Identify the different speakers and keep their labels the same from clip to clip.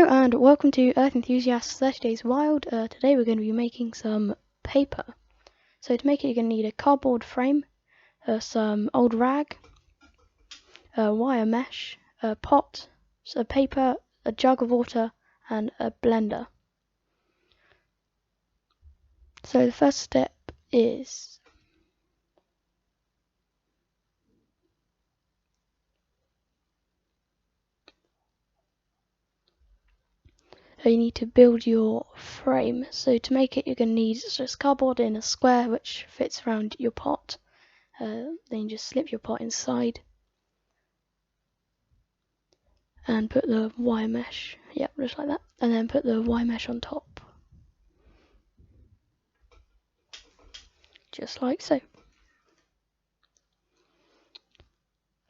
Speaker 1: and welcome to Earth Enthusiasts 30 Days Wild. Today we're going to be making some paper. So to make it, you're going to need a cardboard frame, some old rag, a wire mesh, a pot, a paper, a jug of water, and a blender. So the first step is you need to build your frame. So to make it, you're going to need just cardboard in a square which fits around your pot. Then you just slip your pot inside and put the wire mesh, yep, just like that, and then put the wire mesh on top, just like so.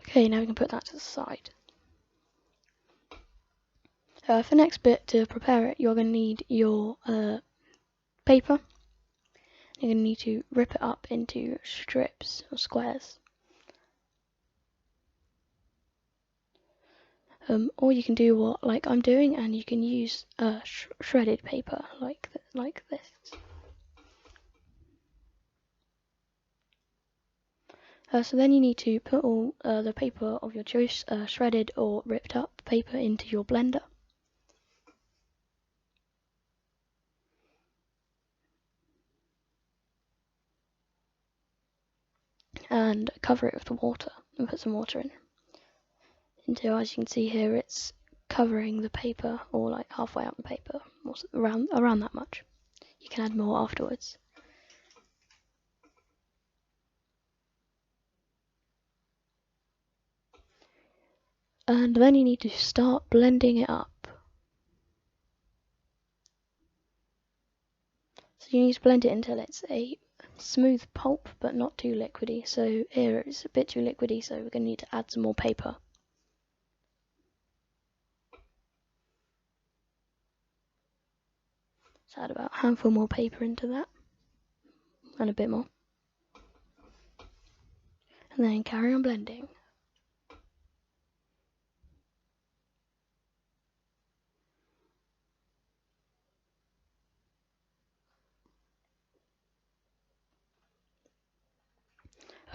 Speaker 1: Okay, now we can put that to the side. For the next bit, to prepare it, you're going to need your paper. You're going to need to rip it up into strips or squares. Or you can do what like I'm doing, and you can use shredded paper like this. So then you need to put all the paper of your choice, shredded or ripped up paper, into your blender. And cover it with the water and put some water in until, as you can see here, it's covering the paper, or like halfway up the paper, or around that much. You can add more afterwards. And then you need to start blending it up. So you need to blend it until it's a smooth pulp but not too liquidy. So here it's a bit too liquidy, so we're going to need to add some more paper. So add about a handful more paper into that, and a bit more. And then carry on blending.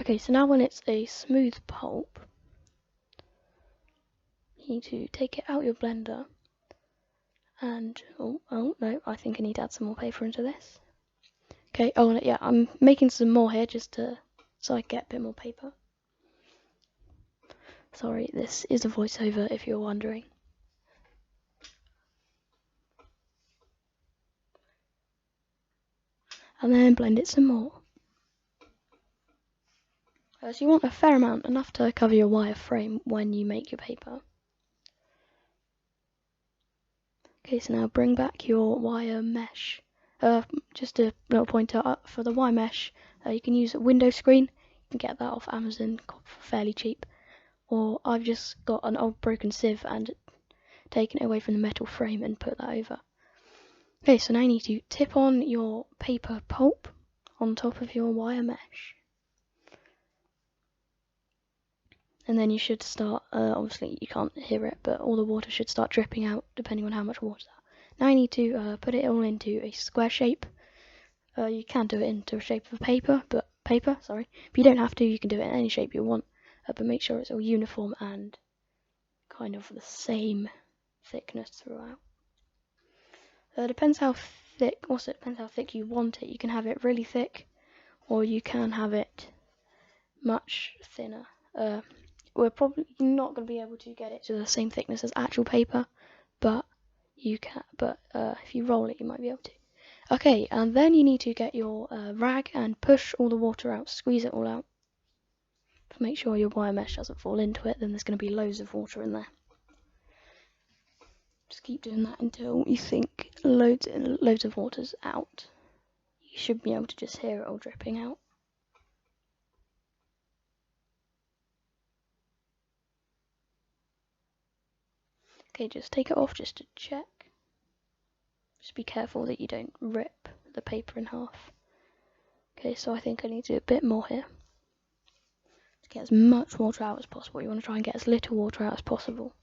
Speaker 1: Okay, so now when it's a smooth pulp, you need to take it out your blender and, oh no, I think I need to add some more paper into this. Okay, oh yeah, I'm making some more here just so I get a bit more paper. Sorry, this is a voiceover if you're wondering. And then blend it some more. So you want a fair amount, enough to cover your wire frame when you make your paper. Okay, so now bring back your wire mesh. Just a little pointer up for the wire mesh. You can use a window screen. You can get that off Amazon for fairly cheap. Or I've just got an old broken sieve and taken it away from the metal frame and put that over. Okay, so now you need to tip on your paper pulp on top of your wire mesh. And then you should start, obviously you can't hear it, but all the water should start dripping out depending on how much water. Now you need to put it all into a square shape. You can do it into a shape of paper, but if you don't have to, you can do it in any shape you want, but make sure it's all uniform and kind of the same thickness throughout. Depends how thick. Also, it depends how thick you want it. You can have it really thick, or you can have it much thinner. We're probably not going to be able to get it to the same thickness as actual paper, but you can. But if you roll it, you might be able to. Okay, and then you need to get your rag and push all the water out, squeeze it all out. Make sure your wire mesh doesn't fall into it, then there's going to be loads of water in there. Just keep doing that until you think loads of water's out. You should be able to just hear it all dripping out. Okay, just take it off just to check. Just be careful that you don't rip the paper in half. Okay, so I think I need to do a bit more here. To get as much water out as possible. You want to try and get as little water out as possible.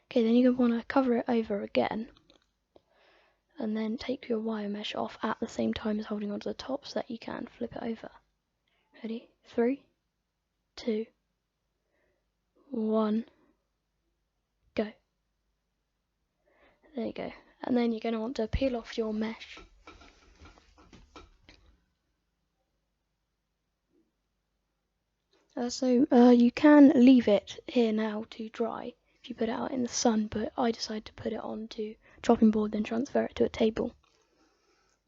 Speaker 1: Okay, then you're going to want to cover it over again, and then take your wire mesh off at the same time as holding onto the top so that you can flip it over. Ready? 3, 2, 1, go. There you go. And then you're going to want to peel off your mesh. You can leave it here now to dry if you put it out in the sun, but I decided to put it onto chopping board, then transfer it to a table,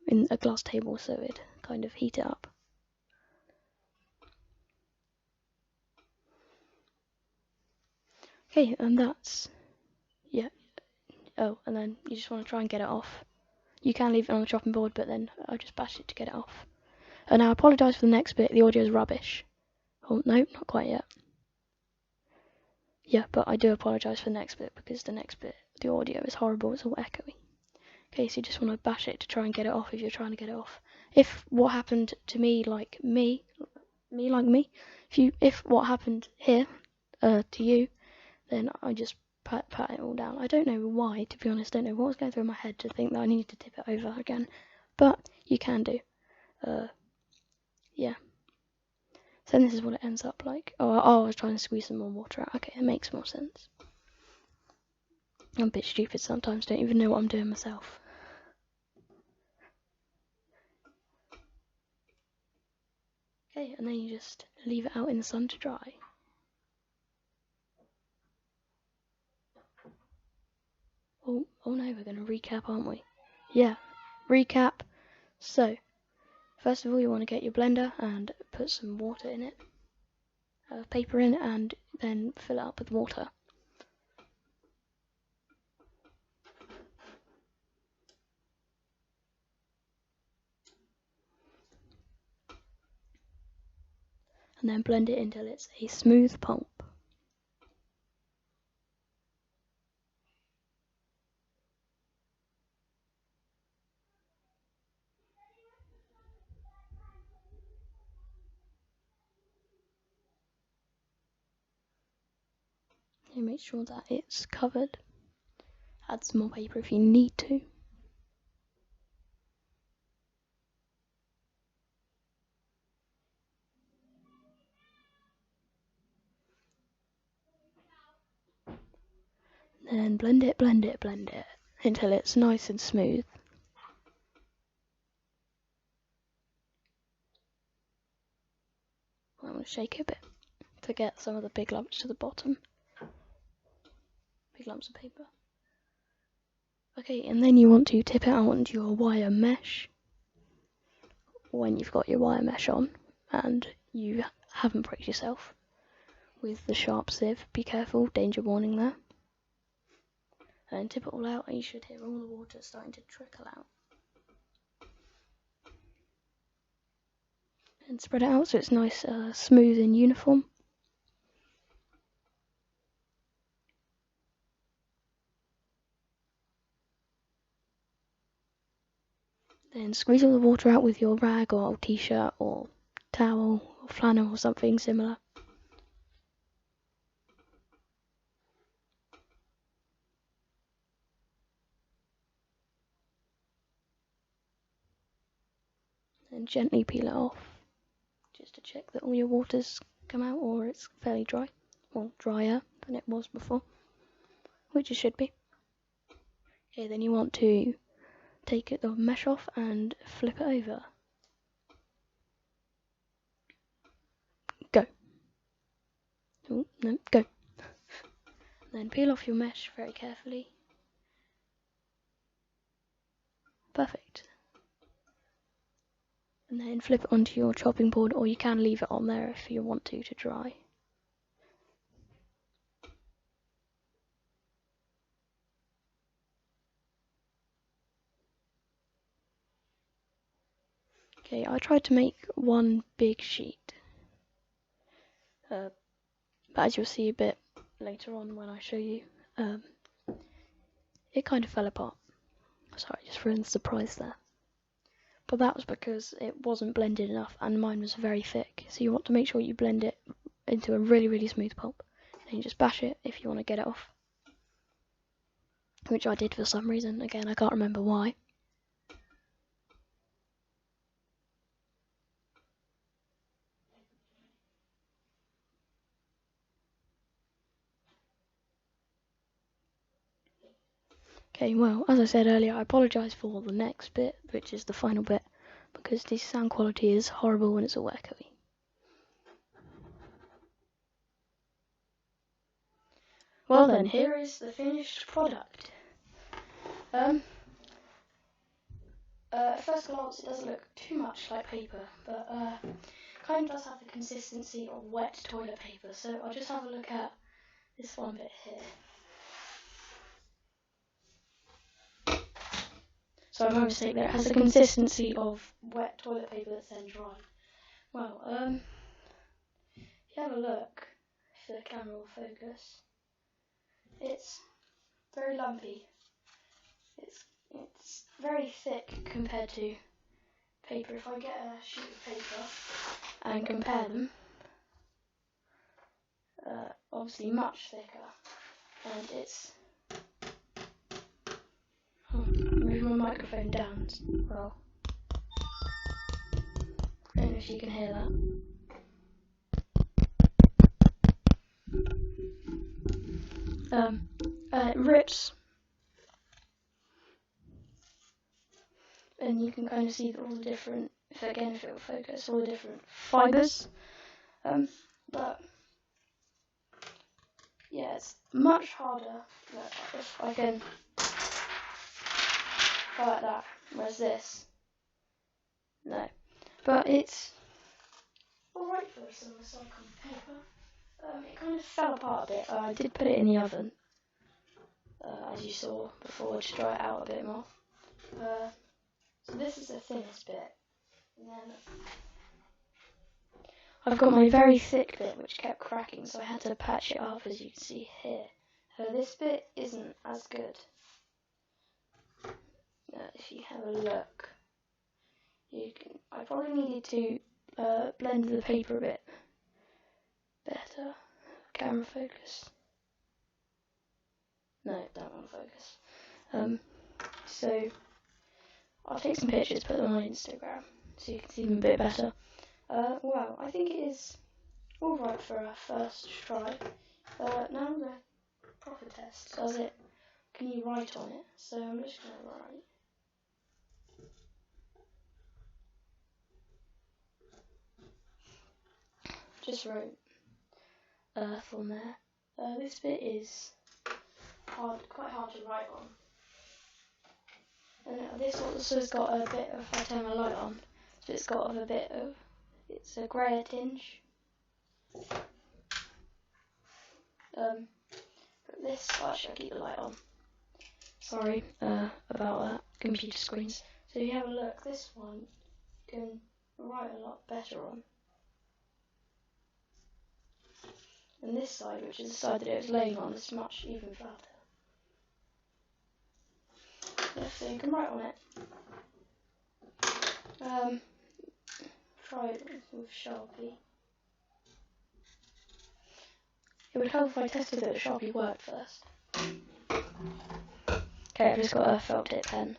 Speaker 1: in a glass table, so it'd kind of heat it up. Okay, and that's, yeah. Oh, and then you just want to try and get it off. You can leave it on the chopping board, but then I just bashed it to get it off. And now I apologise for the next bit, the audio is rubbish. Oh, no, not quite yet. Yeah, but I do apologise for the next bit, because the next bit, the audio is horrible, it's all echoey. Okay, so you just want to bash it to try and get it off if you're trying to get it off. If what happened to me, like me, if what happened here, to you, then I just pat it all down. I don't know why, to be honest, I don't know what was going through my head to think that I needed to tip it over again, but you can do. Yeah. So this is what it ends up like. Oh, I was trying to squeeze some more water out. Okay, it makes more sense. I'm a bit stupid sometimes, don't even know what I'm doing myself. Okay, and then you just leave it out in the sun to dry. Oh no, we're going to recap, aren't we? Yeah, recap. So, first of all, you want to get your blender and put some water in it, paper in it, and then fill it up with water. And then blend it until it's a smooth pulp. And make sure that it's covered. Add some more paper if you need to. Then blend it until it's nice and smooth. I'm going to shake it a bit to get some of the big lumps to the bottom. Big lumps of paper. Okay, and then you want to tip it out onto your wire mesh when you've got your wire mesh on and you haven't pricked yourself with the sharp sieve. Be careful, danger warning there. And tip it all out and you should hear all the water starting to trickle out. And spread it out so it's nice, smooth and uniform. Then squeeze all the water out with your rag or old t-shirt or towel or flannel or something similar. And gently peel it off, just to check that all your water's come out or it's fairly dry. Well, drier than it was before, which it should be. Okay, then you want to take the mesh off and flip it over. Go. Oh, no, go. Then peel off your mesh very carefully. Perfect. And then flip it onto your chopping board, or you can leave it on there if you want to dry. Okay, I tried to make one big sheet, but as you'll see a bit later on when I show you, it kind of fell apart. Sorry, just ruined the surprise there. But that was because it wasn't blended enough and mine was very thick. So you want to make sure you blend it into a really, really smooth pulp. And you just bash it if you want to get it off. which I did for some reason. Again, I can't remember why. Okay, well, as I said earlier, I apologise for the next bit, which is the final bit, because the sound quality is horrible when it's all echoey. Well then, here is the finished product. At first glance, it doesn't look too much like paper, but kind of does have the consistency of wet toilet paper. So I'll just have a look at this one bit here. So my mistake there. It has the consistency of wet toilet paper that's then dry. Well, if you have a look, if the camera will focus, it's very lumpy. It's very thick compared to paper. If I get a sheet of paper and compare them, obviously much thicker, and it's move my microphone down as well. I don't know if you can hear that. It rips, and you can kind of see all the different, if it will focus, all the different fibres. But yeah, it's much harder if I can go like that, whereas this, no. But it's alright for some recycled paper. It kind of fell apart a bit. I did put it in the oven, as you saw before, to dry it out a bit more. So this is the thinnest bit. And then I've got my very thick bit which kept cracking, so I had to patch it up, as you can see here. This bit isn't as good. If you have a look, I probably needed to blend the paper a bit better. Camera focus. No, don't want to focus. So I'll take some pictures, put them on Instagram, so you can see them a bit better. Well, I think it is alright for a first try. Now the proper test. Can you write on it? So I'm just going to write. Just wrote Earth on there. This bit is quite hard to write on. And this also has got a bit of, if I turn my light on, so it's got a bit of, it's a greyer tinge. But this, actually I'll keep the light on. Sorry about that, computer screens. So if you have a look, this one you can write a lot better on. And this side, which is the side that it was laying on, is much even flatter. Yeah, so you can write on it. Try it with Sharpie. It would help if I tested that Sharpie worked first. Okay, I've just got a felt tip pen.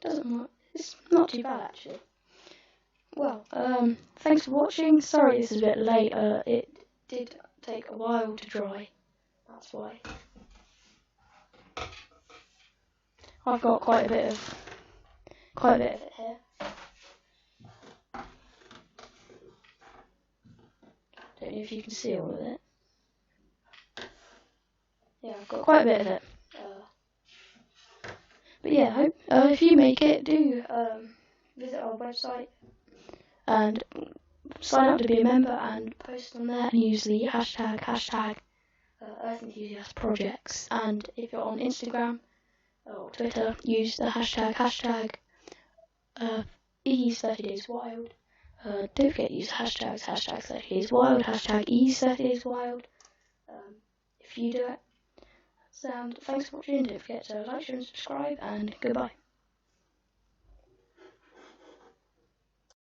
Speaker 1: Doesn't work. It's not too bad actually. Well, thanks for watching. Sorry this is a bit late. It did take a while to dry. That's why. I've got quite a bit of it here. Don't know if you can see all of it. Yeah, I've got quite a bit of it. But yeah, if you make it, do visit our website and sign up to be a member and post on there and use the hashtag Earth Enthusiast Projects. And if you're on Instagram or Twitter, use the hashtag EASE30dayswild. Don't forget to use hashtags, hashtag 30 days wild, hashtag EASE30 days wild. If you do it. And thanks for watching. Don't forget to like, share and subscribe, and goodbye.